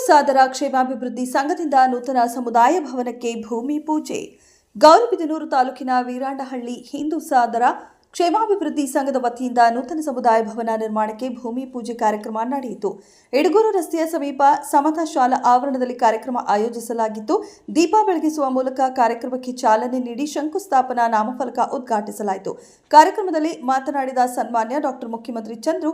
ಸಾದರ ಕ್ಷೇಮಾಭಿವೃದ್ಧಿ ಸಂಘದಿಂದ ನೂತನ ಸಮುದಾಯ ಭವನಕ್ಕೆ ಭೂಮಿ ಪೂಜೆ. ಗೌರಿಬಿದನೂರು ತಾಲೂಕಿನ ವೀರಾಂಡಹಳ್ಳಿ ಹಿಂದೂ ಸಾದರ ಕ್ಷೇಮಾಭಿವೃದ್ಧಿ ಸಂಘದ ವತಿಯಿಂದ ನೂತನ ಸಮುದಾಯ ಭವನ ನಿರ್ಮಾಣಕ್ಕೆ ಭೂಮಿ ಪೂಜೆ ಕಾರ್ಯಕ್ರಮ ನಡೆಯಿತು. ಇಡಗೂರು ರಸ್ತೆಯ ಸಮೀಪ ಸಮತಾ ಶಾಲಾ ಆವರಣದಲ್ಲಿ ಕಾರ್ಯಕ್ರಮ ಆಯೋಜಿಸಲಾಗಿತ್ತು. ದೀಪ ಬೆಳಗಿಸುವ ಮೂಲಕ ಕಾರ್ಯಕ್ರಮಕ್ಕೆ ಚಾಲನೆ ನೀಡಿ ಶಂಕುಸ್ಥಾಪನಾ ನಾಮಫಲಕ ಉದ್ಘಾಟಿಸಲಾಯಿತು. ಕಾರ್ಯಕ್ರಮದಲ್ಲಿ ಮಾತನಾಡಿದ ಸನ್ಮಾನ್ಯ ಡಾಕ್ಟರ್ ಮುಖ್ಯಮಂತ್ರಿ ಚಂದ್ರು,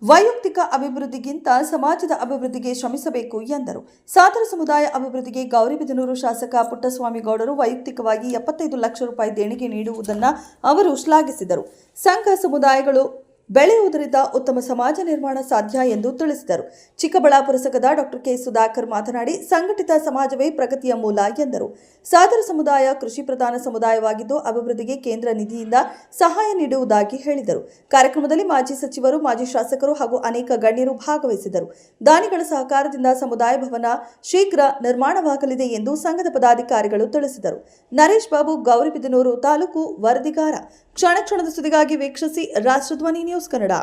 ವೈಯಕ್ತಿಕ ಅಭಿವೃದ್ಧಿಗಿಂತ ಸಮಾಜದ ಅಭಿವೃದ್ಧಿಗೆ ಶ್ರಮಿಸಬೇಕು ಎಂದರು. ಸಾದರ ಸಮುದಾಯ ಅಭಿವೃದ್ಧಿಗೆ ಗೌರಿಬಿದನೂರು ಶಾಸಕ ಪುಟ್ಟಸ್ವಾಮಿ ಗೌಡರು ವೈಯಕ್ತಿಕವಾಗಿ 75 ಲಕ್ಷ ರೂಪಾಯಿ ದೇಣಿಗೆ ನೀಡುವುದನ್ನು ಅವರು ಶ್ಲಾಘಿಸಿದರು. ಸಂಘ ಸಮುದಾಯಗಳು ಬೆಳೆಯುವುದರಿಂದ ಉತ್ತಮ ಸಮಾಜ ನಿರ್ಮಾಣ ಸಾಧ್ಯ ಎಂದು ತಿಳಿಸಿದರು. ಚಿಕ್ಕಬಳ್ಳಾಪುರ ಸಂಘದ ಡಾಕ್ಟರ್ ಕೆ ಸುಧಾಕರ್ ಮಾತನಾಡಿ, ಸಂಘಟಿತ ಸಮಾಜವೇ ಪ್ರಗತಿಯ ಮೂಲ ಎಂದರು. ಸಾದರ ಸಮುದಾಯ ಕೃಷಿ ಪ್ರಧಾನ ಸಮುದಾಯವಾಗಿದ್ದು ಅಭಿವೃದ್ಧಿಗೆ ಕೇಂದ್ರ ನಿಧಿಯಿಂದ ಸಹಾಯ ನೀಡುವುದಾಗಿ ಹೇಳಿದರು. ಕಾರ್ಯಕ್ರಮದಲ್ಲಿ ಮಾಜಿ ಸಚಿವರು, ಮಾಜಿ ಶಾಸಕರು ಹಾಗೂ ಅನೇಕ ಗಣ್ಯರು ಭಾಗವಹಿಸಿದರು. ದಾನಿಗಳ ಸಹಕಾರದಿಂದ ಸಮುದಾಯ ಭವನ ಶೀಘ್ರ ನಿರ್ಮಾಣವಾಗಲಿದೆ ಎಂದು ಸಂಘದ ಪದಾಧಿಕಾರಿಗಳು ತಿಳಿಸಿದರು. ನರೇಶ್ ಬಾಬು, ಗೌರಿಬಿದನೂರು ತಾಲೂಕು ವರದಿಗಾರ. ಕ್ಷಣದ ಸುದ್ದಿಗಾಗಿ ವೀಕ್ಷಿಸಿ ರಾಷ್ಟ್ರಧ್ವನಿ ನ್ಯೂಸ್ ಕನ್ನಡ.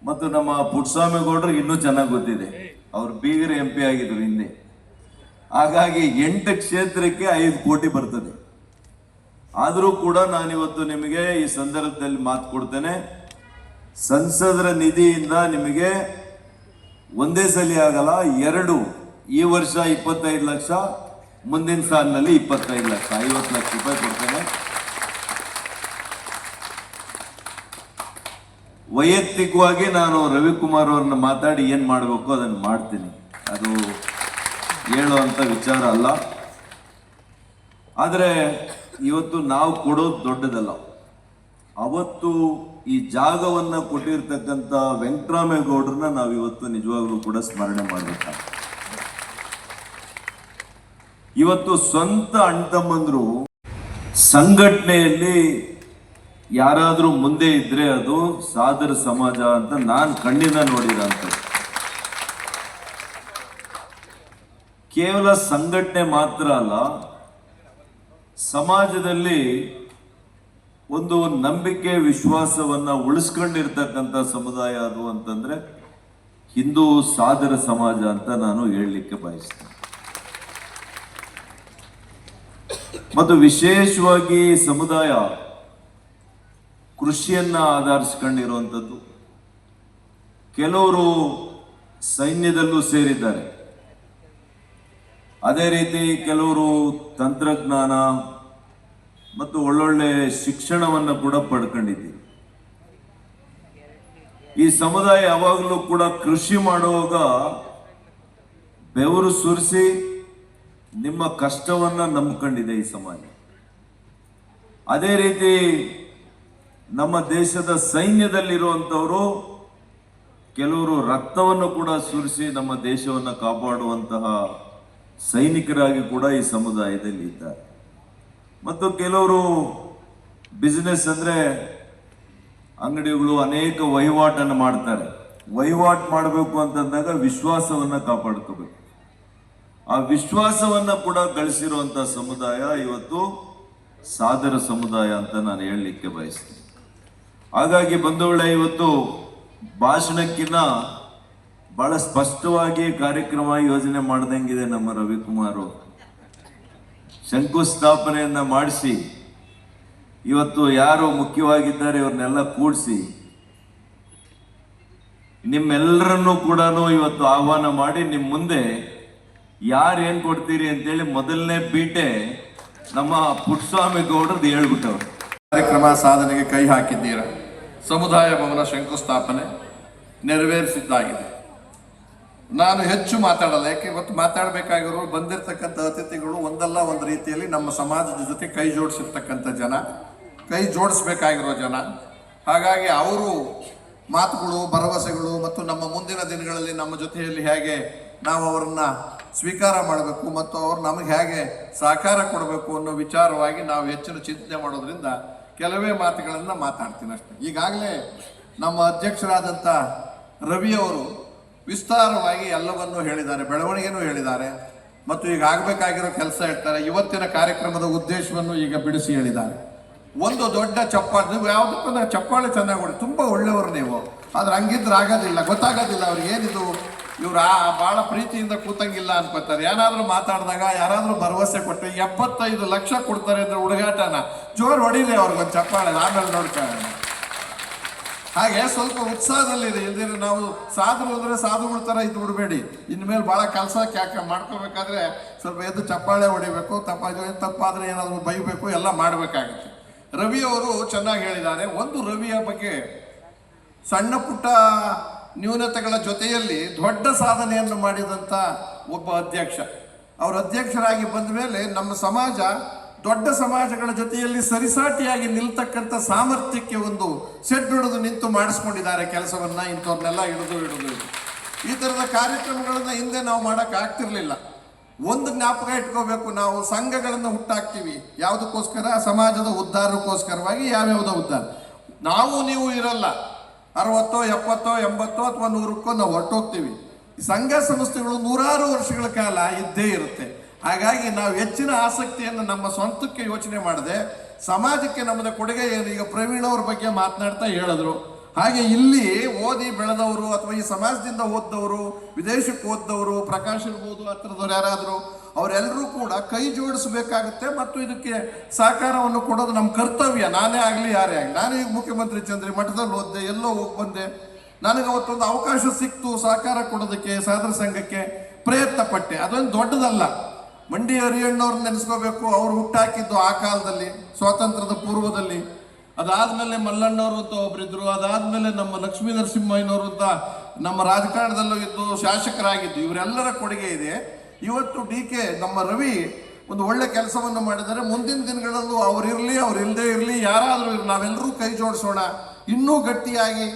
ಮತ್ತು ನಮ್ಮ ಪುಟ್ಟಸ್ವಾಮಿ ಗೌಡರು ಇನ್ನೂ ಚೆನ್ನಾಗಿ ಗೊತ್ತಿದೆ, ಅವ್ರು ಬೀಗರ MP ಆಗಿದ್ರು ಹಿಂದೆ. ಹಾಗಾಗಿ 8 ಕ್ಷೇತ್ರಕ್ಕೆ 5 ಕೋಟಿ ಬರ್ತದೆ. ಆದರೂ ಕೂಡ ನಾನಿವತ್ತು ನಿಮಗೆ ಈ ಸಂದರ್ಭದಲ್ಲಿ ಮಾತು ಕೊಡ್ತೇನೆ, ಸಂಸದರ ನಿಧಿಯಿಂದ ನಿಮಗೆ ಒಂದೇ ಸಲ ಆಗಲ್ಲ, 2 ಈ ವರ್ಷ 25 ಲಕ್ಷ, ಮುಂದಿನ ಸಾಲಿನಲ್ಲಿ 25 ಲಕ್ಷ, 50 ಲಕ್ಷ ರೂಪಾಯಿ ಕೊಡ್ತೇನೆ. ವೈಯಕ್ತಿಕವಾಗಿ ನಾನು ರವಿಕುಮಾರ್ ಅವ್ರನ್ನ ಮಾತಾಡಿ ಏನು ಮಾಡಬೇಕು ಅದನ್ನು ಮಾಡ್ತೀನಿ, ಅದು ಹೇಳುವಂಥ ವಿಚಾರ ಅಲ್ಲ. ಆದರೆ ಇವತ್ತು ನಾವು ಕೊಡೋದು ದೊಡ್ಡದಲ್ಲ. ಅವತ್ತು ಈ ಜಾಗವನ್ನು ಕೊಟ್ಟಿರ್ತಕ್ಕಂಥ ವೆಂಕಟರಾಮೇಗೌಡರನ್ನ ನಾವು ಇವತ್ತು ನಿಜವಾಗ್ಲೂ ಕೂಡ ಸ್ಮರಣೆ ಮಾಡಬೇಕಾಗ್ತದೆ. ಇವತ್ತು ಸ್ವಂತ ಅಣ್ತಮ್ಮಂದ್ರು ಸಂಘಟನೆಯಲ್ಲಿ ಯಾರಾದರೂ ಮುಂದೆ ಇದ್ರೆ ಅದು ಸಾದರ ಸಮಾಜ ಅಂತ ನಾನು ಕಣ್ಣಿಂದ ನೋಡಿದಂತ. ಕೇವಲ ಸಂಘಟನೆ ಮಾತ್ರ ಅಲ್ಲ, ಸಮಾಜದಲ್ಲಿ ಒಂದು ನಂಬಿಕೆ ವಿಶ್ವಾಸವನ್ನ ಉಳಿಸ್ಕೊಂಡಿರ್ತಕ್ಕಂಥ ಸಮುದಾಯ ಅದು ಅಂತಂದ್ರೆ ಹಿಂದೂ ಸಾದರ ಸಮಾಜ ಅಂತ ನಾನು ಹೇಳಲಿಕ್ಕೆ ಬಯಸ್ತೇನೆ. ಮತ್ತು ವಿಶೇಷವಾಗಿ ಸಮುದಾಯ ಕೃಷಿಯನ್ನ ಆಧರಿಸಿಕೊಂಡಿರುವಂಥದ್ದು. ಕೆಲವರು ಸೈನ್ಯದಲ್ಲೂ ಸೇರಿದ್ದಾರೆ, ಅದೇ ರೀತಿ ಕೆಲವರು ತಂತ್ರಜ್ಞಾನ ಮತ್ತು ಒಳ್ಳೊಳ್ಳೆ ಶಿಕ್ಷಣವನ್ನು ಕೂಡ ಪಡ್ಕೊಂಡಿದ್ದೀವಿ. ಈ ಸಮುದಾಯ ಯಾವಾಗಲೂ ಕೂಡ ಕೃಷಿ ಮಾಡುವಾಗ ಬೆವರು ಸುರಿಸಿ ನಿಮ್ಮ ಕಷ್ಟವನ್ನ ನಂಬ್ಕೊಂಡಿದೆ ಈ ಸಮಾಜ. ಅದೇ ರೀತಿ ನಮ್ಮ ದೇಶದ ಸೈನ್ಯದಲ್ಲಿರುವಂಥವರು ಕೆಲವರು ರಕ್ತವನ್ನು ಕೂಡ ಸುರಿಸಿ ನಮ್ಮ ದೇಶವನ್ನು ಕಾಪಾಡುವಂತಹ ಸೈನಿಕರಾಗಿ ಕೂಡ ಈ ಸಮುದಾಯದಲ್ಲಿ ಇದ್ದಾರೆ. ಮತ್ತು ಕೆಲವರು ಬಿಸ್ನೆಸ್ ಅಂದರೆ ಅಂಗಡಿಗಳು ಅನೇಕ ವಹಿವಾಟನ್ನು ಮಾಡ್ತಾರೆ. ವಹಿವಾಟು ಮಾಡಬೇಕು ಅಂತಂದಾಗ ವಿಶ್ವಾಸವನ್ನು ಕಾಪಾಡ್ಕೋಬೇಕು. ಆ ವಿಶ್ವಾಸವನ್ನು ಕೂಡ ಗಳಿಸಿರುವಂಥ ಸಮುದಾಯ ಇವತ್ತು ಸಾದರ ಸಮುದಾಯ ಅಂತ ನಾನು ಹೇಳಲಿಕ್ಕೆ ಬಯಸ್ತೀನಿ. ಹಾಗಾಗಿ ಬಂಧುಗಳೇ, ಇವತ್ತು ಭಾಷಣಕ್ಕಿಂತ ಬಹಳ ಸ್ಪಷ್ಟವಾಗಿ ಕಾರ್ಯಕ್ರಮ ಯೋಜನೆ ಮಾಡ್ದಂಗಿದೆ ನಮ್ಮ ರವಿಕುಮಾರ್. ಶಂಕುಸ್ಥಾಪನೆಯನ್ನ ಮಾಡಿಸಿ ಇವತ್ತು ಯಾರು ಮುಖ್ಯವಾಗಿದ್ದಾರೆ ಇವ್ರನ್ನೆಲ್ಲ ಕೂಡಿಸಿ ನಿಮ್ಮೆಲ್ಲರನ್ನೂ ಕೂಡ ಇವತ್ತು ಆಹ್ವಾನ ಮಾಡಿ ನಿಮ್ಮ ಮುಂದೆ ಯಾರು ಏನ್ ಕೊಡ್ತೀರಿ ಅಂತೇಳಿ ಮೊದಲನೇ ಬೀಟೆ ನಮ್ಮ ಪುಟ್ಟಸ್ವಾಮಿ ಗೌಡರದ್ದು ಹೇಳ್ಬಿಟ್ಟವ್ರು. ಕಾರ್ಯಕ್ರಮ ಸಾಧನೆಗೆ ಕೈ ಹಾಕಿದ್ದೀರ. ಸಮುದಾಯ ಭವನ ಶಂಕುಸ್ಥಾಪನೆ ನೆರವೇರಿಸಿದ್ದಾಗಿದೆ. ನಾನು ಹೆಚ್ಚು ಮಾತಾಡಲ್ಲ, ಯಾಕೆ ಇವತ್ತು ಮಾತಾಡಬೇಕಾಗಿರೋ ಬಂದಿರತಕ್ಕಂಥ ಅತಿಥಿಗಳು ಒಂದಲ್ಲ ಒಂದು ರೀತಿಯಲ್ಲಿ ನಮ್ಮ ಸಮಾಜದ ಜೊತೆ ಕೈ ಜೋಡಿಸಿರ್ತಕ್ಕಂಥ ಜನ, ಕೈ ಜೋಡಿಸ್ಬೇಕಾಗಿರೋ ಜನ. ಹಾಗಾಗಿ ಅವರು ಮಾತುಗಳು, ಭರವಸೆಗಳು ಮತ್ತು ನಮ್ಮ ಮುಂದಿನ ದಿನಗಳಲ್ಲಿ ನಮ್ಮ ಜೊತೆಯಲ್ಲಿ ಹೇಗೆ ನಾವು ಅವರನ್ನ ಸ್ವೀಕಾರ ಮಾಡಬೇಕು ಮತ್ತು ಅವರು ನಮಗೆ ಹೇಗೆ ಸಹಕಾರ ಕೊಡಬೇಕು ಅನ್ನೋ ವಿಚಾರವಾಗಿ ನಾವು ಹೆಚ್ಚಿನ ಚಿಂತನೆ ಮಾಡೋದ್ರಿಂದ ಕೆಲವೇ ಮಾತುಗಳನ್ನು ಮಾತಾಡ್ತೀನಿ ಅಷ್ಟೇ. ಈಗಾಗಲೇ ನಮ್ಮ ಅಧ್ಯಕ್ಷರಾದಂಥ ರವಿಯವರು ವಿಸ್ತಾರವಾಗಿ ಎಲ್ಲವನ್ನೂ ಹೇಳಿದ್ದಾರೆ, ಬೆಳವಣಿಗೆನೂ ಹೇಳಿದ್ದಾರೆ ಮತ್ತು ಈಗ ಆಗಬೇಕಾಗಿರೋ ಕೆಲಸ ಇರ್ತಾರೆ. ಇವತ್ತಿನ ಕಾರ್ಯಕ್ರಮದ ಉದ್ದೇಶವನ್ನು ಈಗ ಬಿಡಿಸಿ ಹೇಳಿದ್ದಾರೆ. ಒಂದು ದೊಡ್ಡ ಚಪ್ಪಾಳೆ, ನೀವು ಯಾವುದಕ್ಕೂ ಚಪ್ಪಾಳೆ ಚೆನ್ನಾಗಿ ಹೊಡಿ, ತುಂಬ ಒಳ್ಳೆಯವರು ನೀವು. ಆದ್ರೆ ಹಂಗಿದ್ರೆ ಆಗೋದಿಲ್ಲ, ಗೊತ್ತಾಗೋದಿಲ್ಲ ಅವ್ರಿಗೆ ಏನಿದು ಇವ್ರು ಬಹಳ ಪ್ರೀತಿಯಿಂದ ಕೂತಂಗಿಲ್ಲ ಅನ್ಕೋತಾರೆ. ಏನಾದ್ರೂ ಮಾತಾಡಿದಾಗ ಯಾರಾದ್ರೂ ಭರವಸೆ ಕೊಟ್ಟೆ 75 ಲಕ್ಷ ಕೊಡ್ತಾರೆ ಅಂದ್ರೆ ಹುಡುಗಾಟನ ಜೋರು ಹೊಡಿಲಿ ಅವ್ರಿಗೊಂದು ಚಪ್ಪಾಳೆ, ಆಮೇಲೆ ನೋಡ್ಕೊಳ್ಳೋಣ. ಹಾಗೆ ಸ್ವಲ್ಪ ಉತ್ಸಾಹದಲ್ಲಿದೆ. ಇಲ್ದಿರ ನಾವು ಸಾಧು ಅಂದ್ರೆ ಸಾಧುಗಳ ಥರ ಇದ್ದು ಬಿಡಬೇಡಿ. ಇನ್ಮೇಲೆ ಭಾಳ ಕೆಲಸ ಮಾಡ್ಕೋಬೇಕಾದ್ರೆ ಸ್ವಲ್ಪ ಎದ್ದು ಚಪ್ಪಾಳೆ ಹೊಡಿಬೇಕು, ತಪ್ಪಾದ್ರೆ ಏನಾದರೂ ಬೈಬೇಕು, ಎಲ್ಲ ಮಾಡಬೇಕಾಗುತ್ತೆ. ರವಿ ಅವರು ಚೆನ್ನಾಗಿ ಹೇಳಿದ್ದಾರೆ. ಒಂದು ರವಿಯ ಬಗ್ಗೆ ಸಣ್ಣ ಪುಟ್ಟ ನ್ಯೂನತೆಗಳ ಜೊತೆಯಲ್ಲಿ ದೊಡ್ಡ ಸಾಧನೆಯನ್ನು ಮಾಡಿದಂಥ ಒಬ್ಬ ಅಧ್ಯಕ್ಷ. ಅವರು ಅಧ್ಯಕ್ಷರಾಗಿ ಬಂದ ಮೇಲೆ ನಮ್ಮ ಸಮಾಜ ದೊಡ್ಡ ಸಮಾಜಗಳ ಜೊತೆಯಲ್ಲಿ ಸರಿಸಾಟಿಯಾಗಿ ನಿಲ್ತಕ್ಕಂಥ ಸಾಮರ್ಥ್ಯಕ್ಕೆ ಒಂದು ಸೆಡ್ ಹಿಡಿದು ನಿಂತು ಮಾಡಿಸ್ಕೊಂಡಿದ್ದಾರೆ ಕೆಲಸವನ್ನ. ಇಂಥವ್ರನ್ನೆಲ್ಲ ಹಿಡಿದು ಈ ಥರದ ಕಾರ್ಯಕ್ರಮಗಳನ್ನ ಹಿಂದೆ ನಾವು ಮಾಡೋಕೆ ಆಗ್ತಿರ್ಲಿಲ್ಲ. ಒಂದು ಜ್ಞಾಪಕ ಇಟ್ಕೋಬೇಕು, ನಾವು ಸಂಘಗಳನ್ನು ಹುಟ್ಟಾಕ್ತೀವಿ ಯಾವುದಕ್ಕೋಸ್ಕರ? ಸಮಾಜದ ಉದ್ಧಾರಕ್ಕೋಸ್ಕರವಾಗಿ. ಯಾವ್ಯಾವುದೋ ಉದ್ಧಾರ. ನಾವು ನೀವು ಇರಲ್ಲ, 60, 70, 80 ಅಥವಾ 100ಕ್ಕೋ ನಾವು ಹೊರಟೋಗ್ತೀವಿ. ಸಂಘ ಸಂಸ್ಥೆಗಳು ನೂರಾರು ವರ್ಷಗಳ ಕಾಲ ಇದ್ದೇ ಇರುತ್ತೆ. ಹಾಗಾಗಿ ನಾವು ಹೆಚ್ಚಿನ ಆಸಕ್ತಿಯನ್ನು ನಮ್ಮ ಸ್ವಂತಕ್ಕೆ ಯೋಚನೆ ಮಾಡದೆ ಸಮಾಜಕ್ಕೆ ನಮ್ಮದ ಕೊಡುಗೆ ಏನು. ಈಗ ಪ್ರವೀಣ್ ಅವ್ರ ಬಗ್ಗೆ ಮಾತನಾಡ್ತಾ ಹೇಳಿದ್ರು. ಹಾಗೆ ಇಲ್ಲಿ ಓದಿ ಬೆಳೆದವರು ಅಥವಾ ಈ ಸಮಾಜದಿಂದ ಓದ್ದವರು, ವಿದೇಶಕ್ಕೆ ಓದ್ದವರು, ಪ್ರಕಾಶ್ ಇರ್ಬೋದು, ಆ ಥರದವ್ರು ಯಾರಾದರೂ, ಅವರೆಲ್ಲರೂ ಕೂಡ ಕೈ ಜೋಡಿಸಬೇಕಾಗುತ್ತೆ ಮತ್ತು ಇದಕ್ಕೆ ಸಹಕಾರವನ್ನು ಕೊಡೋದು ನಮ್ಮ ಕರ್ತವ್ಯ. ನಾನೇ ಆಗಲಿ ಯಾರೇ ಆಗಲಿ. ನಾನು ಈಗ ಮುಖ್ಯಮಂತ್ರಿ ಚಂದ್ರಿ ಮಠದಲ್ಲಿ ಓದಿದೆ, ಎಲ್ಲೋ ಹೋಗಿ ಬಂದೆ. ನನಗೆ ಅವತ್ತೊಂದು ಅವಕಾಶ ಸಿಕ್ತು ಸಹಕಾರ ಕೊಡೋದಕ್ಕೆ, ಸಾಧನ ಸಂಘಕ್ಕೆ ಪ್ರಯತ್ನ ಪಟ್ಟೆ. ಅದೊಂದು ದೊಡ್ಡದಲ್ಲ. ಮಂಡಿ ಹರಿಯಣ್ಣವ್ರನ್ನ ನೆನೆಸ್ಕೋಬೇಕು. ಅವ್ರು ಹುಟ್ಟಾಕಿದ್ದು ಆ ಕಾಲದಲ್ಲಿ, ಸ್ವಾತಂತ್ರ್ಯದ ಪೂರ್ವದಲ್ಲಿ. ಅದಾದ್ಮೇಲೆ ಮಲ್ಲಣ್ಣವರು ಅಂತ ಒಬ್ಬರಿದ್ರು. ಅದಾದ್ಮೇಲೆ ನಮ್ಮ ಲಕ್ಷ್ಮೀ ನರಸಿಂಹಯ್ಯನವರು ಅಂತ ನಮ್ಮ ರಾಜಕಾರಣದಲ್ಲೂ ಇದ್ದು ಶಾಸಕರಾಗಿದ್ದು. ಇವರೆಲ್ಲರ ಕೊಡುಗೆ ಇದೆ. ಇವತ್ತು DK ನಮ್ಮ ರವಿ ಒಂದು ಒಳ್ಳೆ ಕೆಲಸವನ್ನು ಮಾಡಿದರೆ ಮುಂದಿನ ದಿನಗಳಲ್ಲೂ ಅವ್ರು ಇರಲಿ, ಅವ್ರು ಇಲ್ಲದೆ ಇರಲಿ, ಯಾರಾದರೂ ನಾವೆಲ್ಲರೂ ಕೈ ಜೋಡಿಸೋಣ, ಇನ್ನೂ ಗಟ್ಟಿಯಾಗಿ